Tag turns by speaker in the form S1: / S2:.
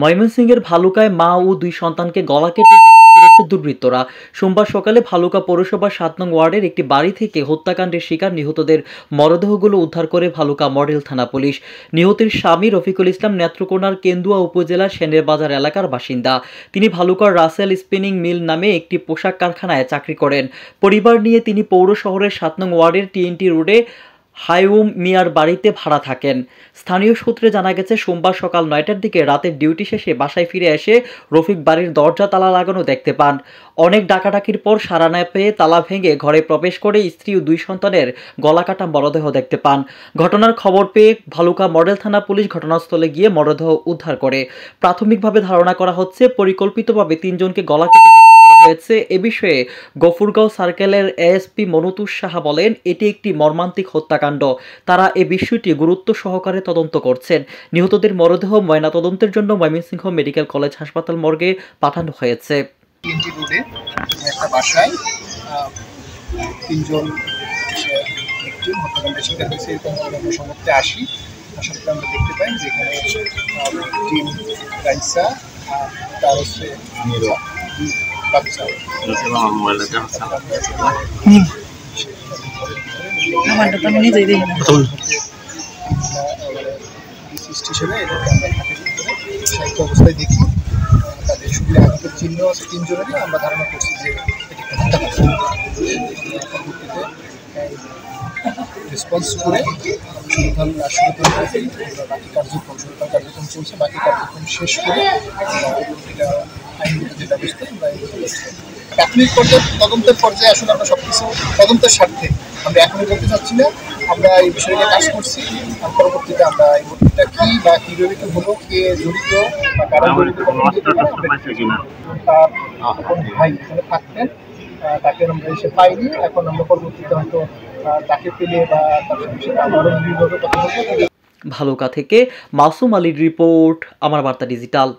S1: ময়মনসিংহের ভালুকায় মা ও দুই সন্তানকে গলা কেটে হত্যা করেছে দুর্বৃত্তরা। সোমবার সকালে ভালুকা পৌরসভার ৭ নং ওয়ার্ডের একটি বাড়ি থেকে হত্যাকাণ্ডের শিকার নিহতদের মরদেহগুলো উদ্ধার করে ভালুকা মডেল থানা পুলিশ। নিহতের স্বামী রফিকুল ইসলাম নেত্রকোনার কেন্দুয়া উপজেলার সেনের বাজার এলাকার বাসিন্দা। তিনি ভালুকার রাসেল স্পিনিং মিল নামে একটি পোশাক কারখানায় চাকরি করেন। পরিবার নিয়ে তিনি পৌর শহরের ৭ নং ওয়ার্ডের টিএনটি রোডে হাইউম মিয়ার বাড়িতে ভাড়া থাকেন। স্থানীয় সূত্রে জানা গেছে, সোমবার সকাল ৯টার দিকে রাতের ডিউটি শেষে বাসায় ফিরে এসে রফিক বাড়ির দরজা তালা লাগানো দেখতে পান। অনেক ডাকাডাকির পর সাড়া না পেয়ে তালা ভেঙে ঘরে প্রবেশ করে স্ত্রী ও দুই সন্তানের গলাকাটা মরদেহ দেখতে পান। ঘটনার খবর পেয়ে ভালুকা মডেল থানা পুলিশ ঘটনাস্থলে গিয়ে মরদেহ উদ্ধার করে। প্রাথমিকভাবে ধারণা করা হচ্ছে, পরিকল্পিতভাবে ৩ জনকে গলা কেটে হয়েছে। এ বিষয়ে গফুরগাঁও সার্কেলের এএসপি মনতুর সাহা বলেন, এটি একটি মর্মান্তিক হত্যাকাণ্ড। তারা এ বিষয়টি গুরুত্ব সহকারে তদন্ত করছেন। নিহতদের মরদেহ ময়নাতদন্তের জন্য ময়মনসিংহ মেডিকেল কলেজ হাসপাতাল মর্গে পাঠানো হয়েছে।
S2: একটা বাসায় ৩ জন হত্যাকাণ্ডের শিকার হয়েছে। এরকম আমরা সমস্ত আসি, আসার পরে আমরা দেখতে পাই যে এখানে টিম রাইসা তার হচ্ছে বাচ্চা হিসেবে সাহিত্য অবস্থায় দেখি তাদের শরীরে আঘাতের চিহ্ন আছে ৩ জনেরই। আমরা ধারণা করছি যে এটি একটা হত্যাকাণ্ড। পরবর্তীতে রেসপন্স করে সন্ধান বাকি কার্যক্রম চলছে। বাকি কার্যক্রম শেষ করে এটা আইনগত যে ব্যবস্থা আমরা প্রাথমিক পর্যায়ে তদন্তের পর্যায়ে আসলে আমরা সবকিছু তদন্তের স্বার্থে আমরা এখনই বলতে চাচ্ছি না। আমরা এই বিষয়ে কাজ করছি, আর পরবর্তীতে আমরা এই ঘটনাটা কি বা কীভাবে কি হলো, কে জড়িত বা কারা জড়িত তার ভাই এখানে থাকতেন, তাকে আমরা এসে পাইনি। এখন আমরা পরবর্তীতে হয়তো তাকে পেলে বা তার সাথে আবারও নির্ভর কথা বলবো।
S1: ভালুকা থেকে মাসুম আলীর রিপোর্ট, আমার বার্তা ডিজিটাল।